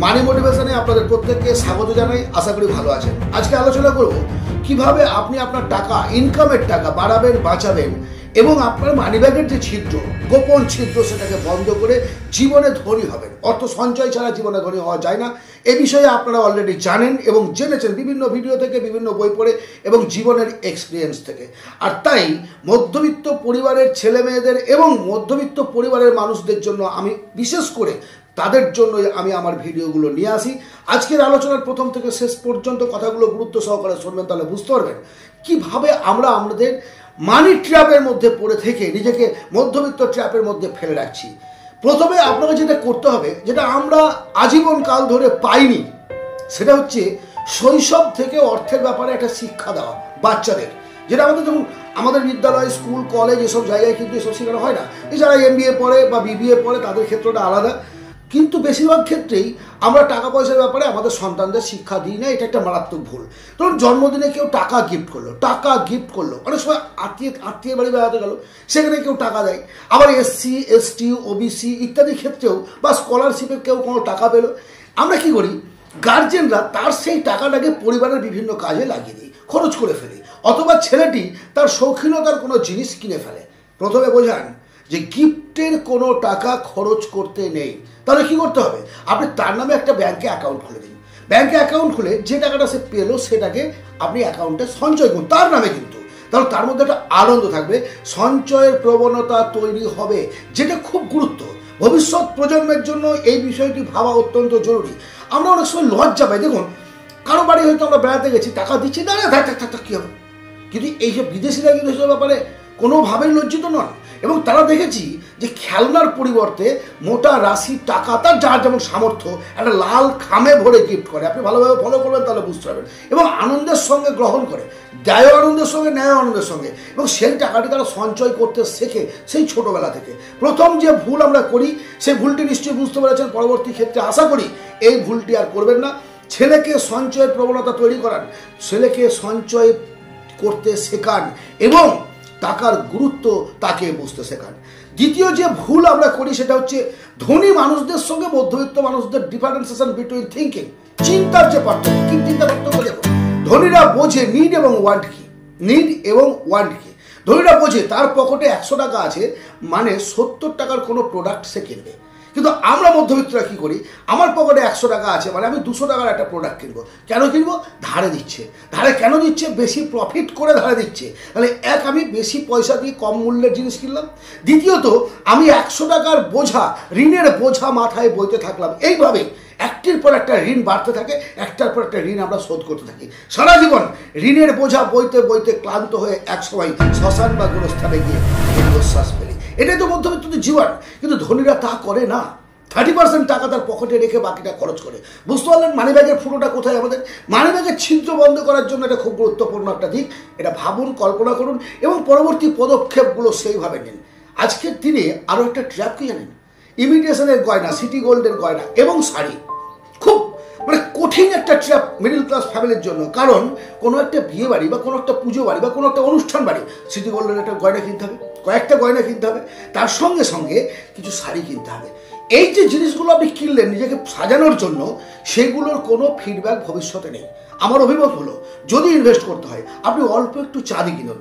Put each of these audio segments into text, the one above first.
মানি মোটিভেশনে আপনাদের প্রত্যেককে স্বাগত জানাই। আশা করি ভালো আছেন। আজকে আলোচনা করব কিভাবে আপনি আপনার টাকা, ইনকামের টাকা বাড়াবেন, বাঁচাবেন এবং আপনার মানিব্যাগের যে ছিদ্র, গোপন ছিদ্র, সেটাকে বন্ধ করে জীবনে ধনী হবেন। অর্থ সঞ্চয় ছাড়া জীবনে ধনী হওয়া যায় না। এ বিষয়ে আপনারা অলরেডি জানেন এবং জেনেছেন বিভিন্ন ভিডিও থেকে, বিভিন্ন বই পড়ে এবং জীবনের এক্সপিরিয়েন্স থেকে। আর তাই মধ্যবিত্ত পরিবারের ছেলে মেয়েদের এবং মধ্যবিত্ত পরিবারের মানুষদের জন্য আমি বিশেষ করে তাদের জন্য আমি আমার ভিডিওগুলো নিয়ে আসি। আজকের আলোচনার প্রথম থেকে শেষ পর্যন্ত কথাগুলো গুরুত্ব সহকারে শুনবেন, তাহলে বুঝতে পারবেন কীভাবে আমরা আমাদের মানি ট্র্যাপের মধ্যে পড়ে থেকে নিজেকে মধ্যবিত্ত ট্র্যাপের মধ্যে ফেলে রাখছি। প্রথমে আপনাকে যেটা করতে হবে, যেটা আমরা আজীবন কাল ধরে পাইনি, সেটা হচ্ছে শৈশব থেকে অর্থের ব্যাপারে একটা শিক্ষা দেওয়া বাচ্চাদের। যেটা আমাদের যখন আমাদের বিদ্যালয়, স্কুল, কলেজ এসব জায়গায় কিন্তু এসব শেখানো হয় না। যারা MBA পড়ে বা BBA পড়ে তাদের ক্ষেত্রটা আলাদা, কিন্তু বেশিরভাগ ক্ষেত্রেই আমরা টাকা পয়সার ব্যাপারে আমাদের সন্তানদের শিক্ষা দিই না। এটা একটা মারাত্মক ভুল। ধরুন জন্মদিনে কেউ টাকা গিফট করলো, অনেক সময় আত্মীয় বাড়ি বেড়াতে গেল, সেখানে কেউ টাকা দেয়। আবার SC, ST, OBC ইত্যাদি ক্ষেত্রেও বা স্কলারশিপে কেউ কোনো টাকা পেলো, আমরা কি করি, গার্জেনরা তার সেই টাকাটাকে পরিবারের বিভিন্ন কাজে লাগিয়ে দিই, খরচ করে ফেলি। অথবা ছেলেটি তার শৌখিনতার কোনো জিনিস কিনে ফেলে। প্রথমে বোঝান যে গিফটের কোনো টাকা খরচ করতে নেই। তাহলে কি করতে হবে, আপনি তার নামে একটা ব্যাংকে অ্যাকাউন্ট খুলে দিন। ব্যাংকে অ্যাকাউন্ট খুলে যে টাকাটা সে পেলো সেটাকে আপনি অ্যাকাউন্টে সঞ্চয় করুন তার নামে, কিন্তু তাহলে তার মধ্যে একটা আনন্দ থাকবে, সঞ্চয়ের প্রবণতা তৈরি হবে, যেটা খুব গুরুত্ব। ভবিষ্যৎ প্রজন্মের জন্য এই বিষয়টি ভাবা অত্যন্ত জরুরি। আমরা অনেক সময় লজ্জা পাই। দেখুন, কারো বাড়ি হয়তো আমরা বেড়াতে গেছি, টাকা দিচ্ছি, দাঁড়িয়ে থাক কী হবে, কিন্তু এইসব বিদেশিরা কিন্তু এসব ব্যাপারে কোনোভাবেই লজ্জিত নন। এবং তারা দেখেছি যে খেলনার পরিবর্তে মোটা রাশি টাকা তার যার যেমন সামর্থ্য একটা লাল খামে ভরে গিফট করে। আপনি ভালোভাবে ফলো করবেন, তাহলে বুঝতে পারবেন। এবং আনন্দের সঙ্গে গ্রহণ করে, দায় আনন্দের সঙ্গে, ন্যায় আনন্দের সঙ্গে, এবং সেই টাকাটি তারা সঞ্চয় করতে শেখে সেই ছোটোবেলা থেকে। প্রথম যে ভুল আমরা করি, সেই ভুলটি নিশ্চয়ই বুঝতে পেরেছেন। পরবর্তী ক্ষেত্রে আশা করি এই ভুলটি আর করবেন না। ছেলেকে সঞ্চয়ের প্রবণতা তৈরি করান, ছেলেকে সঞ্চয় করতে শেখান এবং টাকার গুরুত্ব তাকে বুঝতে শেখান। দ্বিতীয় যে ভুল আমরা করি সেটা হচ্ছে ধনী মানুষদের সঙ্গে মধ্যবিত্ত মানুষদের ডিফারেন্সিয়েশন বিটুইন থিঙ্কিং, চিন্তার যে পার্থক্য। কি চিন্তা পার্থক্য? দেখো, ধনীরা বোঝে নিড এবং ওয়ান্ট কি। ধনীরা বোঝে তার পকেটে 100 টাকা আছে, মানে 70 টাকার কোনো প্রোডাক্ট সে কিনবে। কিন্তু আমরা মধ্যবিত্তরা কী করি, আমার পকেটে 100 টাকা আছে, মানে আমি 200 টাকার একটা প্রোডাক্ট কিনবো। কেন কিনবো? ধারে দিচ্ছে। ধারে কেন দিচ্ছে? বেশি প্রফিট করে ধারে দিচ্ছে। তাহলে আমি বেশি পয়সা দিয়ে কম মূল্যের জিনিস কিনলাম। দ্বিতীয়ত, আমি 100 টাকার বোঝা, ঋণের বোঝা মাথায় বইতে থাকলাম। এইভাবে একটির পর একটা ঋণ বাড়তে থাকে, একটার পর একটা ঋণ আমরা শোধ করতে থাকি। সারা জীবন ঋণের বোঝা বইতে বইতে ক্লান্ত হয়ে একসময় শ্মশান বা গোরস্থানে গিয়ে দীর্ঘশ্বাস ফেলি। এটাই তো মধ্যবিত্ত জীবন। কিন্তু ধনীরা তা করে না। 30% টাকা তার পকেটে রেখে বাকিটা খরচ করে। বুঝতে পারলেন মানিব্যাগের ফুটোটা কোথায়? আমাদের মানিব্যাগের ছিদ্র বন্ধ করার জন্য এটা খুব গুরুত্বপূর্ণ একটা দিক। এটা ভাবুন, কল্পনা করুন এবং পরবর্তী পদক্ষেপগুলো সেইভাবে নিন। আজকের দিনে আরও একটা ট্র্যাপ কি জানেন? ইমিটেশনের গয়না, সিটি গোল্ডের গয়না এবং শাড়ি খুব কঠিন একটা ট্র্যাপ মিডল ক্লাস ফ্যামিলির জন্য। কারণ কোনো একটা বিয়ে বাড়ি বা কোনো একটা পুজো বাড়ি বা কোনো একটা অনুষ্ঠান বাড়ি, সিটি গোল্ডের একটা গয়না কিনতে হবে, কয়েকটা গয়না কিনতে হবে, তার সঙ্গে সঙ্গে কিছু শাড়ি কিনতে হবে। এই যে জিনিসগুলো আপনি কিনলেন নিজেকে সাজানোর জন্য, সেগুলোর কোনো ফিডব্যাক ভবিষ্যতে নেই। আমার অভিমত হলো, যদি ইনভেস্ট করতে হয় আপনি অল্প একটু চাঁদি কিনুন,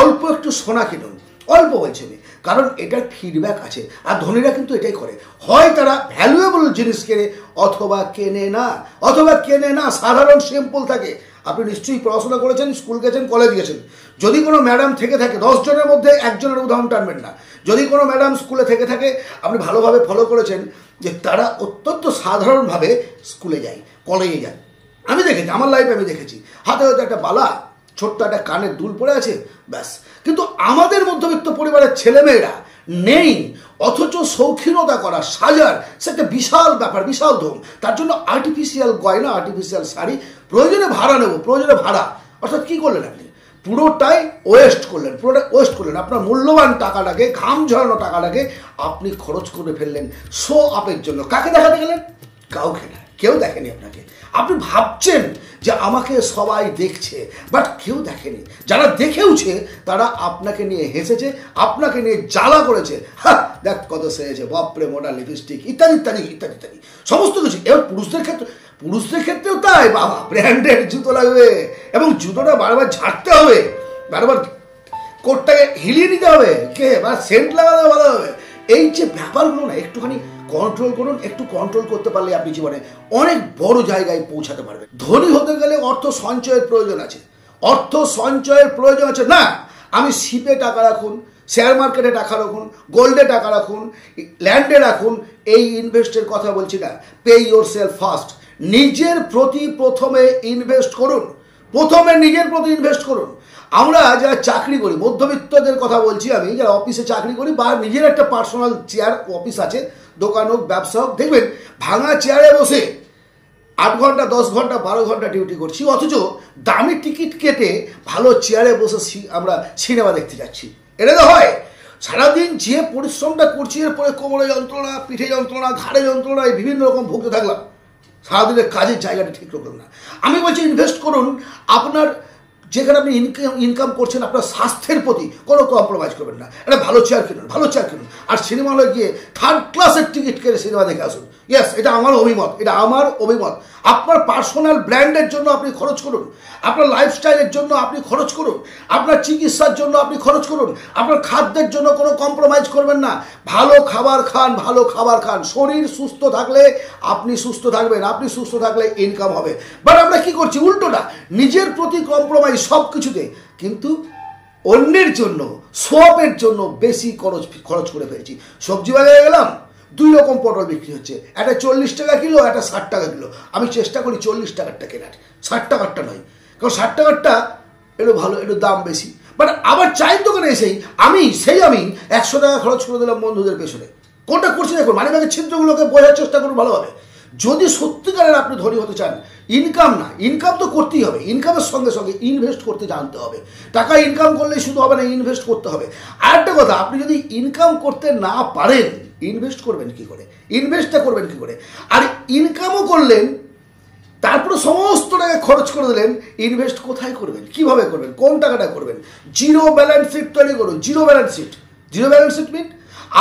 অল্প একটু সোনা কিনুন, অল্প বলছে, কারণ এটার ফিডব্যাক আছে। আর ধনীরা কিন্তু এটাই করে, হয় তারা ভ্যালুয়েবল জিনিস কেনে অথবা কেনে না। সাধারণ সিম্পল থাকে। আপনি নিশ্চয়ই পড়াশোনা করেছেন, স্কুল গেছেন, কলেজ গেছেন। যদি কোনো ম্যাডাম থেকে থাকে, 10 জনের মধ্যে একজনের উদাহরণ টানবেন না। যদি কোনো ম্যাডাম স্কুলে থেকে থাকে, আপনি ভালোভাবে ফলো করেছেন যে তারা অত্যন্ত সাধারণভাবে স্কুলে যায়, কলেজে যায়। আমি দেখেছি, আমার লাইফে আমি দেখেছি, হাতে হয়তো একটা বালা, ছোট্ট একটা কানের দুল পড়ে আছে, ব্যাস। কিন্তু আমাদের মধ্যবিত্ত পরিবারের ছেলেমেয়েরা নেই, অথচ শৌখিনতা করা, সাজার সে একটা বিশাল ব্যাপার, বিশাল ধুম। তার জন্য আর্টিফিশিয়াল গয়না, আর্টিফিশিয়াল শাড়ি, প্রয়োজনে ভাড়া নেব, প্রয়োজনে ভাড়া। অর্থাৎ কী করলেন আপনি? পুরোটাই ওয়েস্ট করলেন। আপনার মূল্যবান টাকাটাকে, ঘাম ঝরানো টাকাটাকে আপনি খরচ করে ফেললেন শো আপের জন্য। কাকে দেখাতে গেলেন? কাউকে না। কেউ দেখেনি আপনাকে। আপনি ভাবছেন যে আমাকে সবাই দেখছে, বাট কেউ দেখেনি। যারা দেখেওছে তারা আপনাকে নিয়ে হেসেছে, আপনাকে নিয়ে জ্বালা করেছে, হ্যাঁ দেখ কত সেরেছে, বাপরে মোটা লিপস্টিক ইত্যাদি ইত্যাদি ইত্যাদি ইত্যাদি সমস্ত কিছু। এবার পুরুষদের ক্ষেত্রেও তাই, বাবা ব্র্যান্ডেড জুতো লাগবে এবং জুতোটা বারবার ঝাড়তে হবে, বারবার কোটটাকে হিলিয়ে নিতে হবে, কে বা সেন্ট লাগাতে ভালো হবে। এই যে ব্যাপারগুলো না একটুখানি কন্ট্রোল করুন। একটু কন্ট্রোল করতে পারলে আপনি জীবনে অনেক বড় জায়গায় পৌঁছাতে পারবেন। ধনী হতে গেলে অর্থ সঞ্চয়ের প্রয়োজন আছে, অর্থ সঞ্চয়ের প্রয়োজন আছে না। আমি শিপে টাকা রাখুন, শেয়ার মার্কেটে টাকা রাখুন, গোল্ডে টাকা রাখুন, ল্যান্ডে রাখুন, এই ইনভেস্টের কথা বলছি না। Pay your self first. নিজের প্রতি প্রথমে ইনভেস্ট করুন, প্রথমে নিজের প্রতি ইনভেস্ট করুন। আমরা যারা চাকরি করি, মধ্যবিত্তদের কথা বলছি আমি, যারা অফিসে চাকরি করি বা নিজের একটা পার্সোনাল চেয়ার অফিস আছে, দোকান হোক ব্যবসা হোক, দেখবেন ভাঙা চেয়ারে বসে 8 ঘন্টা 10 ঘন্টা 12 ঘন্টা ডিউটি করছি, অথচ দামি টিকিট কেটে ভালো চেয়ারে বসে আমরা সিনেমা দেখতে যাচ্ছি। এটা তো হয়। সারাদিন যে পরিশ্রমটা করছি, এরপরে কোমরে যন্ত্রণা, পিঠে যন্ত্রণা, ঘাড়ে যন্ত্রণা, বিভিন্ন রকম ভুগতে থাকলাম, সারাদিনের কাজের জায়গাটা ঠিক রাখলাম না। আমি বলছি ইনভেস্ট করুন আপনার যেখানে আপনি ইনকাম করছেন, আপনার স্বাস্থ্যের প্রতি কোনো কম্প্রোমাইজ করবেন না। একটা ভালো চেয়ার কিনুন, ভালো চেয়ার কিনুন, আর সিনেমা হলে গিয়ে 3rd ক্লাসের টিকিট কেটে সিনেমা দেখে আসুন। ইয়েস, এটা আমার অভিমত, এটা আমার অভিমত। আপনার পার্সোনাল ব্র্যান্ডের জন্য আপনি খরচ করুন, আপনার লাইফস্টাইলের জন্য আপনি খরচ করুন, আপনার চিকিৎসার জন্য আপনি খরচ করুন, আপনার খাদ্যের জন্য কোনো কম্প্রোমাইজ করবেন না। ভালো খাবার খান, ভালো খাবার খান। শরীর সুস্থ থাকলে আপনি সুস্থ থাকবেন, আপনি সুস্থ থাকলে ইনকাম হবে। বাট আমরা কি করছি উল্টোটা, নিজের প্রতি কম্প্রোমাইজ সব কিছুতে, কিন্তু অন্যের জন্য, শপের জন্য বেশি খরচ করে ফেলছি। সবজি বাজারে গেলাম, 2 রকম পটল বিক্রি হচ্ছে, একটা 40 টাকা কিলো, একটা 60 টাকা কিলো। আমি চেষ্টা করি 40 টাকারটা কেনার, 60 টাকারটা নয়, কারণ 60 টাকারটা একটু ভালো, একটু দাম বেশি। বাট আবার চায়ের দোকানে এসেই আমি 100 টাকা খরচ করে দিলাম বন্ধুদের পেছনে। কোনটা করছি দেখুন, মানিব্যাগের ছিদ্রগুলোকে বোঝার চেষ্টা করুন ভালোভাবে। যদি সত্যিকারের আপনি ধনী হতে চান, ইনকাম না, ইনকাম তো করতেই হবে, ইনকামের সঙ্গে সঙ্গে ইনভেস্ট করতে জানতে হবে। টাকা ইনকাম করলেই শুধু হবে না, ইনভেস্ট করতে হবে। আর একটা কথা, আপনি যদি ইনকাম করতে না পারেন, ইনভেস্ট করবেন কি করে, ইনভেস্টটা করবেন কি করে? আর ইনকামও করলেন, তারপরে সমস্ত টাকা খরচ করে দিলেন, ইনভেস্ট কোথায় করবেন, কিভাবে করবেন, কোন টাকাটা করবেন? জিরো ব্যালেন্স শিট তৈরি করুন। Zero balance sheet, zero balance sheet mean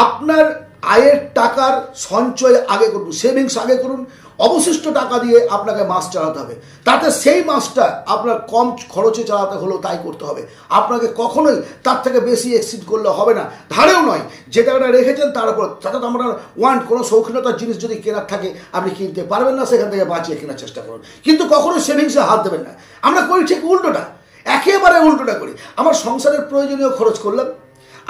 আপনার আয়ের টাকার সঞ্চয় আগে করুন, সেভিংস আগে করুন, অবশিষ্ট টাকা দিয়ে আপনাকে মাস চালাতে হবে। তাতে সেই মাসটা আপনার কম খরচে চালাতে হলেও তাই করতে হবে। আপনাকে কখনোই তার থেকে বেশি এক্সিড করলে হবে না, ধারেও নয়। যে টাকাটা রেখেছেন তার উপর, তাতে আপনার কোনো শৌখিনতার জিনিস যদি কেনার থাকে আপনি কিনতে পারবেন না, সেখান থেকে বাঁচিয়ে কেনার চেষ্টা করুন, কিন্তু কখনোই সেভিংসে হাত দেবেন না। আমরা করি ঠিক উল্টোটা, একেবারে উল্টোটা করি। আমার সংসারের প্রয়োজনীয় খরচ করলাম,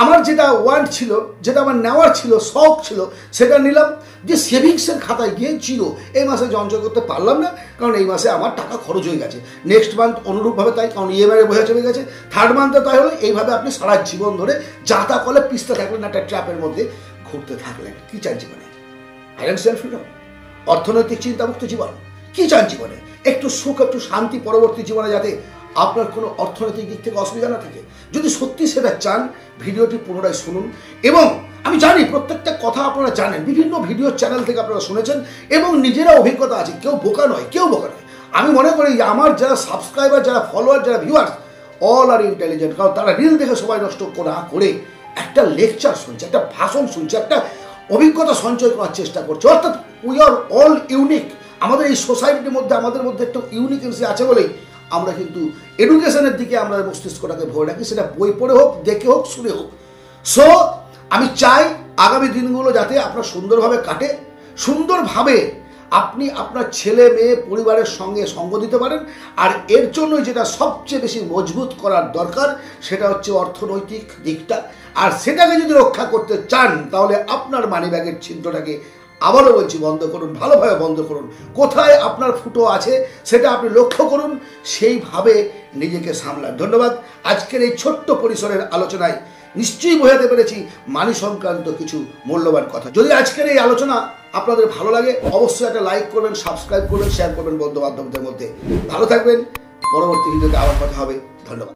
আমার যেটা ওয়ান্ট ছিল, যেটা আমার নেওয়ার ছিল, শখ ছিল, সেটা নিলাম, যে সেভিংসের খাতায় গিয়ে জিরো। এই মাসে সঞ্চয় করতে পারলাম না, কারণ এই মাসে আমার টাকা খরচ হয়ে গেছে। নেক্সট মান্থ অনুরূপভাবে তাই, কারণ ইএমআই বোঝা চলে গেছে। 3rd মান্থে তাই হলো। এইভাবে আপনি সারা জীবন ধরে যাতা কলে পিছতে থাকলেন, একটা ট্র্যাপের মধ্যে ঘুরতে থাকলেন। কি চান জীবনে? ফাইন্যান্সিয়াল ফ্রিডম, অর্থনৈতিক চিন্তামুক্ত জীবন। কি চান জীবনে? একটু সুখ, একটু শান্তি পরবর্তী জীবনে, যাতে আপনার কোনো অর্থনৈতিক দিক থেকে অসুবিধা না থাকে। যদি সত্যি সেটা চান, ভিডিওটি পুনরায় শুনুন। এবং আমি জানি প্রত্যেকটা কথা আপনারা জানেন, বিভিন্ন ভিডিও চ্যানেল থেকে আপনারা শুনেছেন এবং নিজেরা অভিজ্ঞতা আছে। কেউ বোকা নয়, কেউ বোকা নয়। আমি মনে করি যে আমার যারা সাবস্ক্রাইবার, যারা ফলোয়ার, যারা ভিউয়ার্স, অল আর ইন্টেলিজেন্ট। কারণ তারা রিল দেখে সময় নষ্ট না করে একটা লেকচার শুনছে, একটা ভাষণ শুনছে, একটা অভিজ্ঞতা সঞ্চয় করার চেষ্টা করছে। অর্থাৎ উই আর অল ইউনিক। আমাদের এই সোসাইটির মধ্যে, আমাদের মধ্যে একটা ইউনিকেন্সি আছে বলেই আমরা কিন্তু এডুকেশনের দিকে আমরা মস্তিষ্কটাকে ভরে রাখি, সেটা বই পড়ে হোক, দেখে হোক, শুনে হোক। সো আমি চাই আগামী দিনগুলো যাতে আপনার সুন্দরভাবে কাটে, সুন্দরভাবে আপনি আপনার ছেলে মেয়ে পরিবারের সঙ্গে সঙ্গ দিতে পারেন। আর এর জন্যই যেটা সবচেয়ে বেশি মজবুত করার দরকার, সেটা হচ্ছে অর্থনৈতিক দিকটা। আর সেটাকে যদি রক্ষা করতে চান, তাহলে আপনার মানিব্যাগের ছিদ্রটাকে, আবারও বলছি, বন্ধ করুন, ভালোভাবে বন্ধ করুন। কোথায় আপনার ফুটো আছে সেটা আপনি লক্ষ্য করুন, সেইভাবে নিজেকে সামলান। ধন্যবাদ। আজকের এই ছোট্ট পরিসরের আলোচনায় নিশ্চয়ই বোঝাতে পেরেছি মানি সংক্রান্ত কিছু মূল্যবান কথা। যদি আজকের এই আলোচনা আপনাদের ভালো লাগে, অবশ্যই একটা লাইক করবেন, সাবস্ক্রাইব করবেন, শেয়ার করবেন বন্ধু বান্ধবদের মধ্যে। ভালো থাকবেন। পরবর্তী ভিডিওতে আবার কথা হবে। ধন্যবাদ।